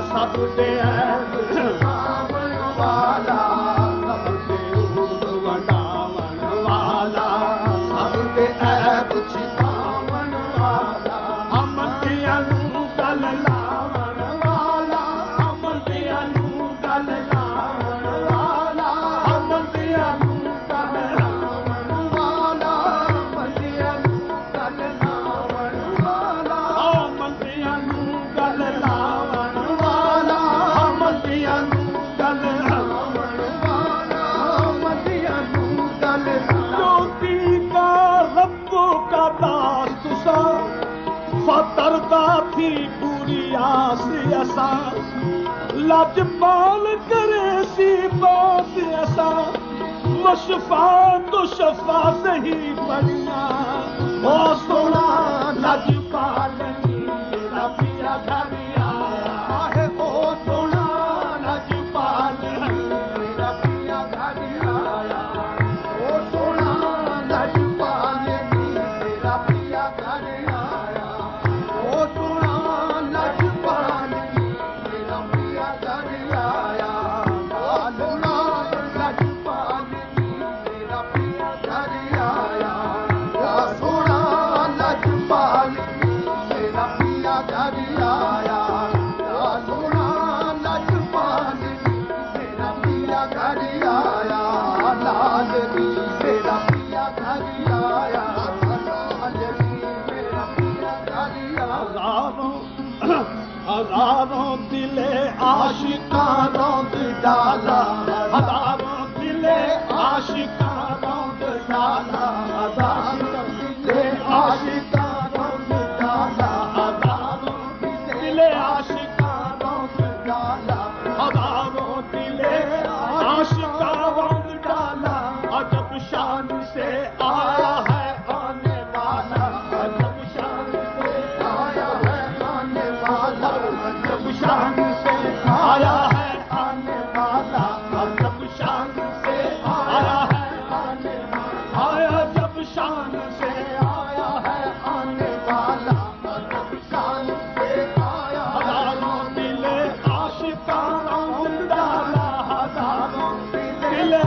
सब दे रखी पूरी आस असां, लाजपाल करे सी बात असां, मुशफा तो शफा सही पढ़िया। ओ सोना लाजपाल मेरा पिया घर आया है, ओ सोना लाजपाल मेरा पिया घर आया, ओ सोना लाजपाल मेरा पिया घर आया, ओ सोना लाजपाल मेरा पिया घर आया, ओ सोना लाजपाल मेरा पिया घर आया, ओ सोना लाजपाल मेरा पिया घर आया, ओ सोना लाजपाल मेरा पिया घर आया, लाल दी मेरा पिया घर आया, लाल दी मेरा पिया घर आया। हजारों दिले आशिकां रौंद डाला, हजारों दिले आशिकां रौंद डाला, हजारों दिले आशिकां रौंद डाला, हजारों दिले आशिकां रौंद डाला, हजारों दिले आशिकां रौंद डाला। अजब शान से आया है आने वाला, अजब शान से आया है आने वाला, अजब शान से आया है आने वाला, अजब शान से आया है आने वाला, आया जब शान से आया है आने वाला, अजब शान से आया। हजारों दिले आशिकां रौंद डाला, हजारों दिले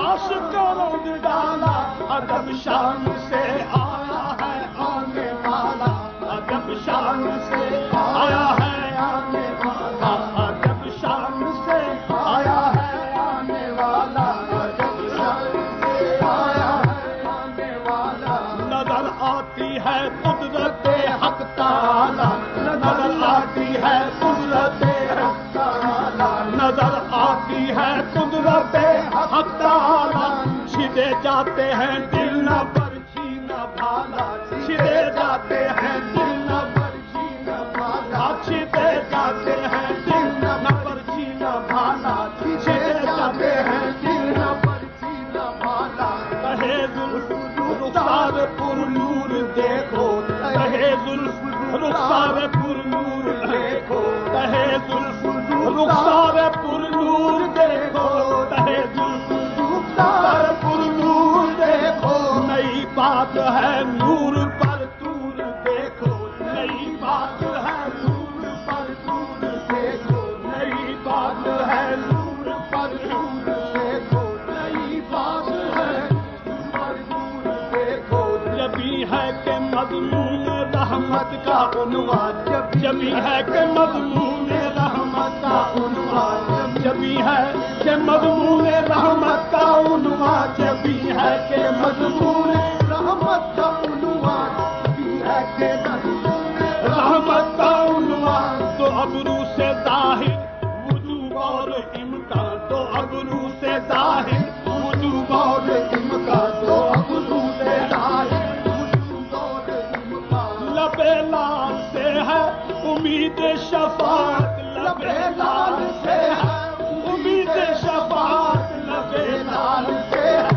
आशिकां रौंद डाला, अजब शान से आया है आने वाला, अजब शान से आया है आने वाला, अजब शान से आया है आने वाला, अजब शान से आया है आने वाला। नजर आती है कुदरत हक ताला, नजर आती है कुदरत हक ताला, नजर आती है कुदरत हक ताला। छिदे जाते हैं दिल न परछी न भाला, छिदे जाते हैं दिल न परछी न भाला, छिदे जाते हैं दिल न परछी न भाला, छिदे जाते हैं दिल न परछी न भाला। कहे जुल्फ रुखसार पुरनूर देखो, कहे जुल्फ रुखसार पुरनूर देखो, कहे जुल्फ रुखसार पुरनूर देखो, कहे जुल्फ रुखसार पुरनूर देखो। नई बात है नूर पर तूर देखो, नई बात है नूर पर तूर देखो, नई बात है नूर पर तूर देखो, नई बात है नूर पर तूर देखो। जबी है कि मज़मून रहमत का उन्वान, जबी है कि मज़मून रहमत का उन्वान, जबी है कि मज़मून रहमत का उन्वान, जबी है कि मज़मून रहमत का उन्वान, जबी है कि मज़मून रहमत का उन्वान। तो अबरू से जाहिर वजूब और इम्कान, तो अबरू से जाहिर वजूब और इम्कान, तो अबरू से जाहिर वजूब और इम्कान। लबे लाल से है उम्मीद शफाअत, लबे लाल से है उम्मीद शफाअत, लबे लाल से है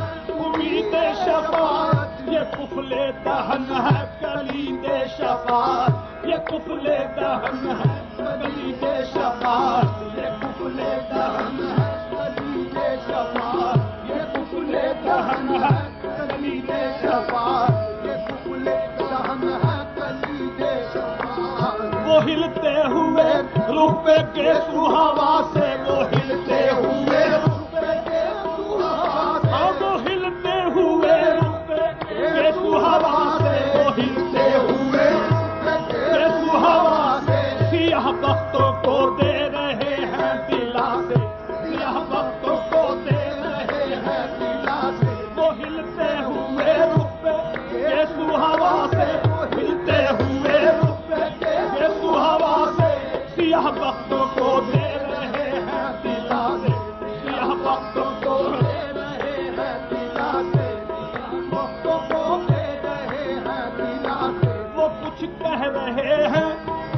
उम्मीद शफाअत। ये कुफले दहन है कलीदे शफाअत, ये कुफले दहन है कलीदे शफाअत, ये कुफले दहन है कलीदे शफाअत, ये कुफले दहन है कलीदे शफाअत, ये कुफले दहन है कलीदे शफाअत। वो हिलते हुए रुख पे के सुहावा से, वो हिलते हुए रुख पे के सुहावा से, वो हिलते हुए रुख पे के सुहावा से, वो हिलते हुए रुख पे के सुहावा से। सियाह बख्तों को दे रहे हैं दिला से, सियाह बख्तों को दे रहे हैं दिला से। वो हिलते हुए रुख पे के सुहावा से, वो हिलते हुए रुख पे के सुहावा से। सियाह बख्तों को दे रहे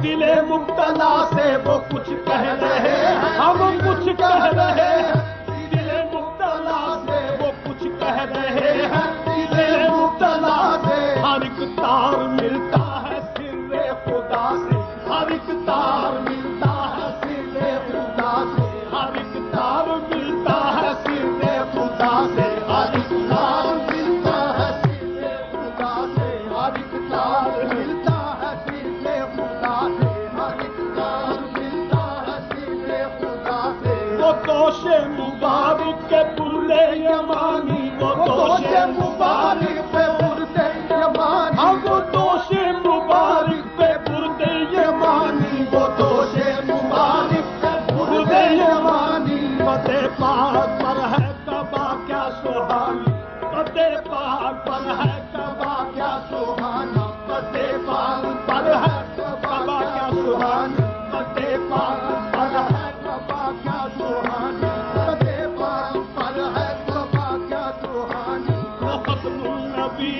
दिले मुब्तला से वो कुछ कह रहे हैं, हम कुछ कह रहे हैं। दिले मुब्तला से वो कुछ कह रहे हैं, दिले मुब्तला से। हर एक तार मिलता है सिर्रे खुदा से, हर एक तार मिलता है सिर्रे खुदा से, हर एक तार मिलता है सिर्रे खुदा से, हर एक तार मिलता है सिर्रे खुदा से, हर एक तार मिलता है सिर्रे खुदा से, हर एक तार मिलता है सिर्रे खुदा से। वो दोषे मुबारक के बुर्दे यमानी, वो दोषे मुबारक पे बुर्दे यमानी, हाँ वो दोषे मुबारक पे बुर्दे यमानी, वो दोषे मुबारक पे बुर्दे यमानी। फते पाक पर है कबा क्या सुहानी, फते पाक पर है कबा क्या सुहाना, फते पाक पर है कबा क्या सुहानी, फते पाक पर है कबा क्या सुहानी, फते पाक पर है कबा क्या सुहानी। वो खत्मुल नबी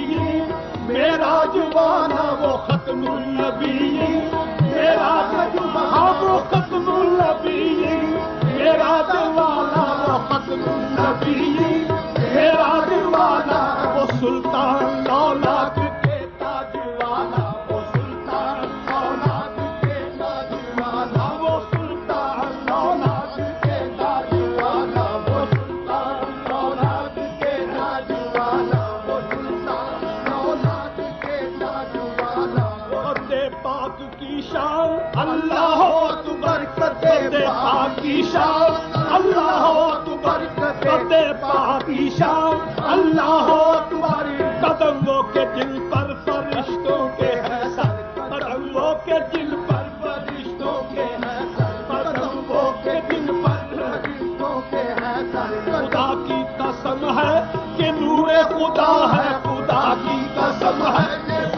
मेरा जुबाना, वो खत्मुल नबी मेरा जुबाना, वो खत्मुल नबी मेरा दीवाना, वो खत्मुल नबी मेरा दीवाना। वो सुल्तान औलाद के ताजवाला, वो सुल्तान औलाद के ताजवाला, वो सुल्तान औलाद के ताजवाला, वो सुल्तान औलाद के ताजवाला, वो सुल्तान औलाद के ताजवाला। कदे पाक की शान अल्लाह अकबर, कदे पाक की शान अल्लाह अकबर, कदे पाक की शान अल्लाह अकबर। कदमों के दिल पर फरिश्तों के हैं सर, कदमों के दिल पर फरिश्तों के हैं सर, कदमों के दिल पर फरिश्तों के हैं सर। खुदा की कसम है कि नूरे खुदा है, खुदा की कसम है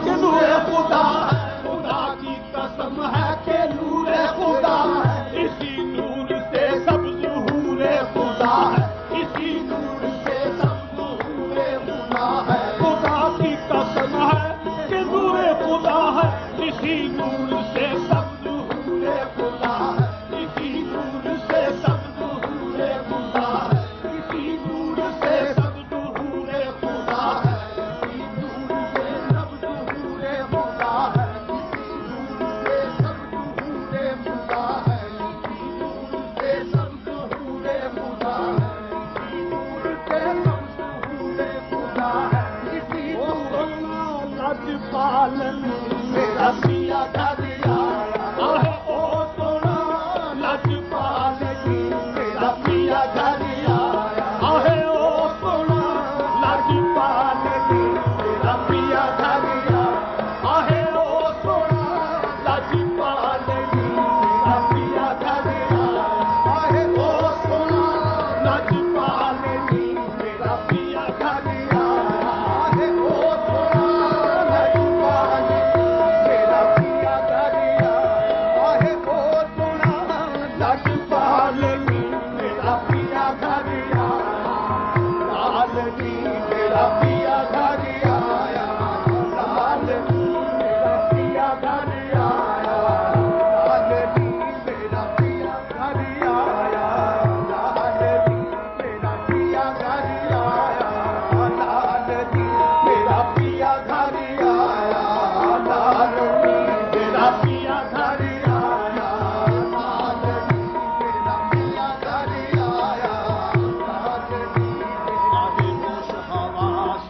कि नूरे खुदा है, खुदा की कसम है कि नूरे खुदा है। इसी नूर से सब ज़ुहूरे खुदा है, इसी नूर से सब ज़ुहूरे खुदा है। खुदा की कसम है कि नूरे खुदा है, इसी नूर से सब ज़ुहूरे खुदा है, इसी नूर से सब ज़ुहूरे खुदा है, इसी नूर से सब ज़ुहूरे खुदा है, इसी नूर से सब ज़ुहूरे खुदा है, इसी नूर से सब ज़ुहूरे खुदा है, इसी नूर से सब ज़ुहूरे खुदा है, इसी नूर से सब ज़ुहूरे खुदा है, इसी नूर लजपाल मेरा पिया घर आया है, ओ सोना लजपाल मेरा पिया घर आया है, ओ सोना लजपाल मेरा पिया घर आया है, ओ सोना लजपाल मेरा पिया घर आया है, ओ सोना लजपाल मेरा पिया घर आया है, ओ सोना लजपाल मेरा पिया घर आया है, ओ सोना लजपाल मेरा पिया घर आया, लालनी मेरा पिया घर आया, लालनी मेरा पिया घर आया, लालनी मेरा पिया घर आया, लालनी मेरा पिया घर आया, लालनी मेरा पिया घर आया, लालनी मेरा पिया घर आया, लालनी मेरा पिया घर आया, लालनी मेरा होश हवास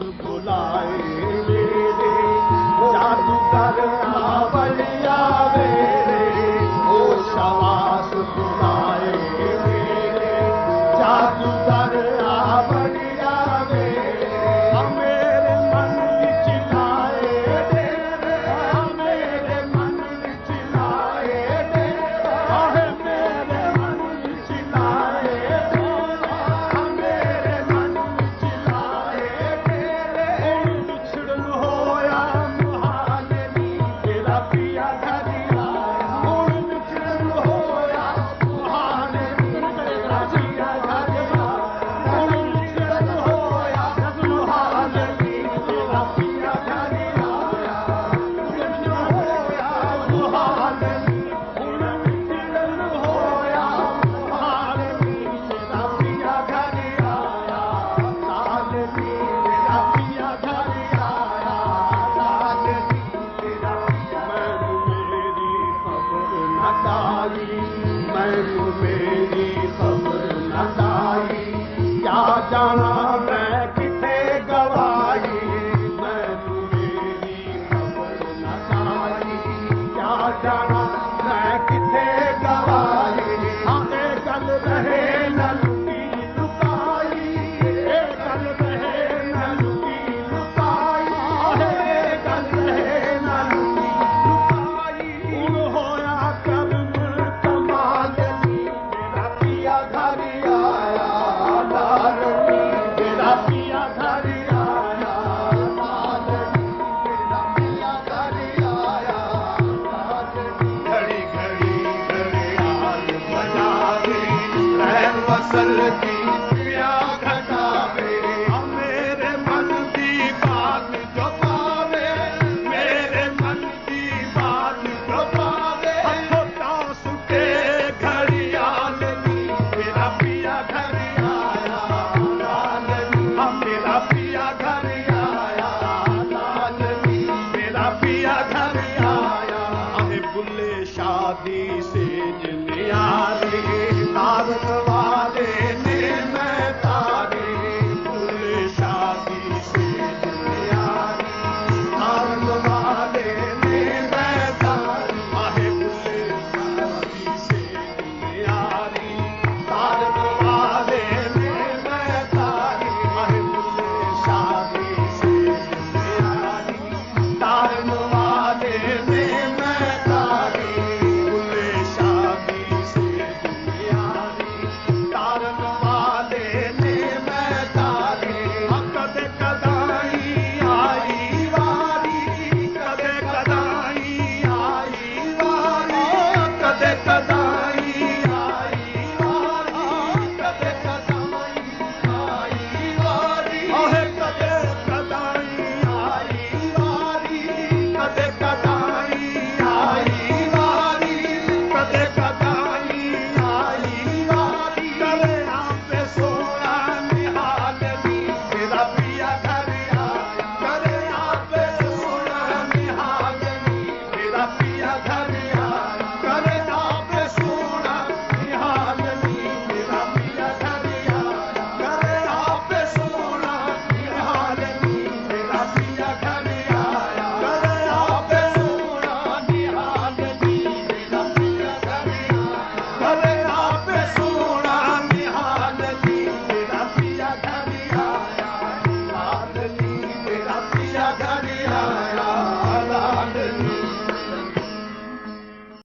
सर्दी